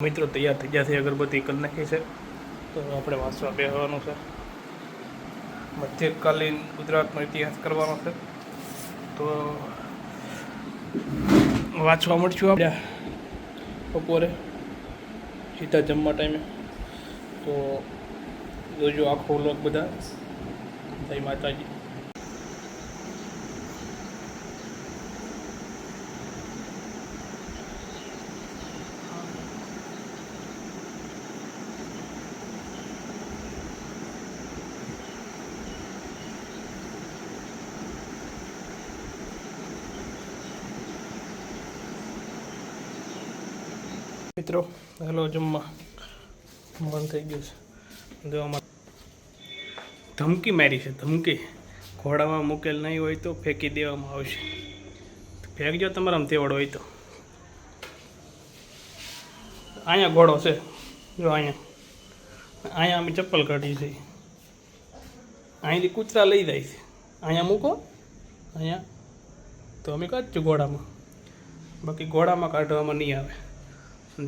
મિત્રો તૈયાર થઈ ગયા છે, અગરબત્તી કરી નાખી છે. તો આપણે વાંચવા બેસવાનું છે. મધ્યકાલીન ગુજરાતનો ઇતિહાસ કરવાનો છે. તો વાંચવા મળશું આપણે બપોરે સીધા જમવા ટાઈમે. તો જોજો આખો વ્લોગ બધા. જય માતાજી. મિત્રો હેલો, જમવા મન થઈ ગયું છે. જો આમાં ધમકી મારી છે, ધમકી. ઘોડામાં મૂકેલ નહીં હોય તો ફેંકી દેવામાં આવશે. ફેંકજો તમારામાં તેવડ હોય તો. અહીંયા ઘોડો છે, જો અહીંયા અમે ચપ્પલ કાઢી છે. અહીંથી કૂતરા લઈ જાય છે. અહીંયા મૂકો, અહીંયા તો અમે કાઢશું ઘોડામાં. બાકી ઘોડામાં કાઢવામાં નહીં આવે.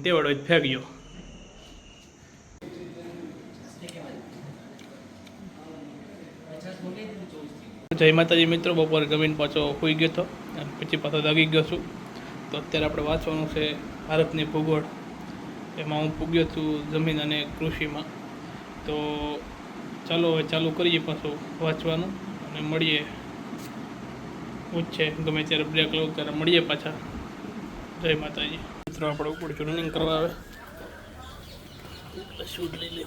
તેવડ હોય ફેંકજો. જય માતાજી મિત્રો. બપોરે જમીન પાછો સૂઈ ગયો હતો અને પછી પાછો જાગી ગયો છું. તો અત્યારે આપણે વાંચવાનું છે ભારતની ભૂગોળ. એમાં હું પૂગ્યો છું જમીન અને કૃષિમાં. તો ચાલો હવે ચાલુ કરીએ પાછું વાંચવાનું અને મળીએ. પૂછે ગમે ત્યારે બ્રેક લઉં ત્યારે મળીએ પાછા. જય માતાજી મિત્રો. આપણે ઉપર રનિંગ કરવા આવે શૂટ લઈ લે.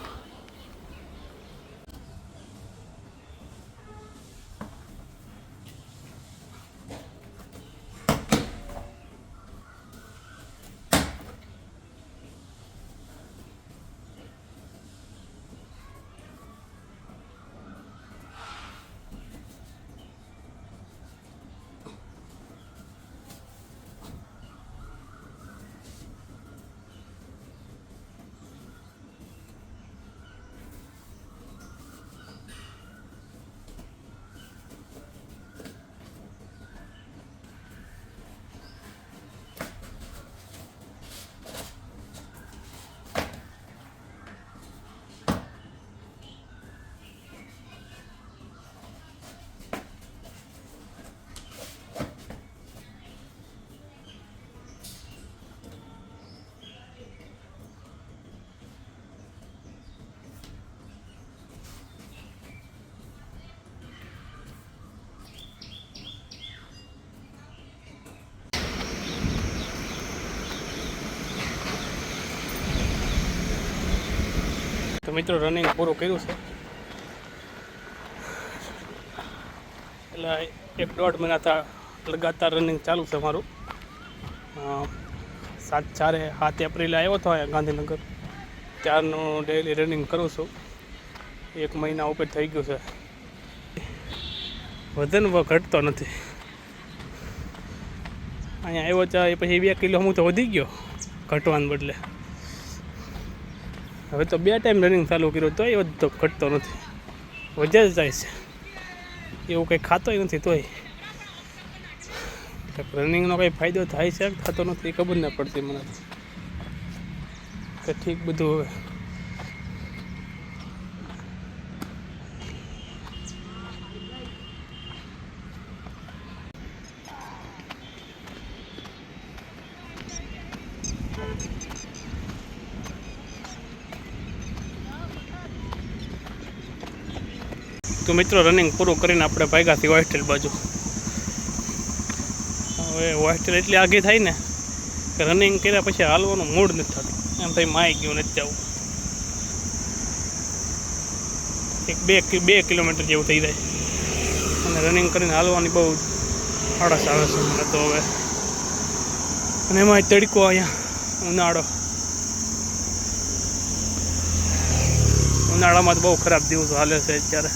તો મિત્રો રનિંગ પૂરું કર્યું છે. એટલે 1-1.5 મહિના લગાતાર રનિંગ ચાલુ છે મારું. 7 એપ્રિલે આવ્યો હતો અહીંયા ગાંધીનગર. ત્યારનું ડેઈલી રનિંગ કરું છું. 1 મહિના ઉપર થઈ ગયું છે. વજન ઘટતો નથી. અહીંયા આવ્યો ત્યાં પછી 2 કિલો હું તો વધી ગયો ઘટવાને બદલે. હવે તો 2 ટાઈમ રનિંગ ચાલુ કર્યો તોય વધતો ઘટતો નથી. વધે જ જાય છે. એવું કંઈ ખાતોય નથી તોય. રનિંગનો કંઈ ફાયદો થાય છે કે થતો નથી એ ખબર ના પડતી મને. કે ઠીક બધું હવે. તો મિત્રો રનિંગ પૂરું કરીને આપણે ભાગ્યાથી હોસ્ટેલ બાજુ. હવે હોસ્ટેલ એટલી આઘી થાય ને કે રનિંગ કર્યા પછી હાલવાનું મૂડ નથી થતું. એમ ભાઈ માઈ ગયું નથી જવું. 2 કિલોમીટર જેવું થઈ જાય અને રનિંગ કરીને હાલવાની બહુ આળસ આવે છે મને તો હવે. અને એમાં તડકો અહીંયા ઉનાળામાં તો બહુ ખરાબ દિવસો હાલે છે અત્યારે.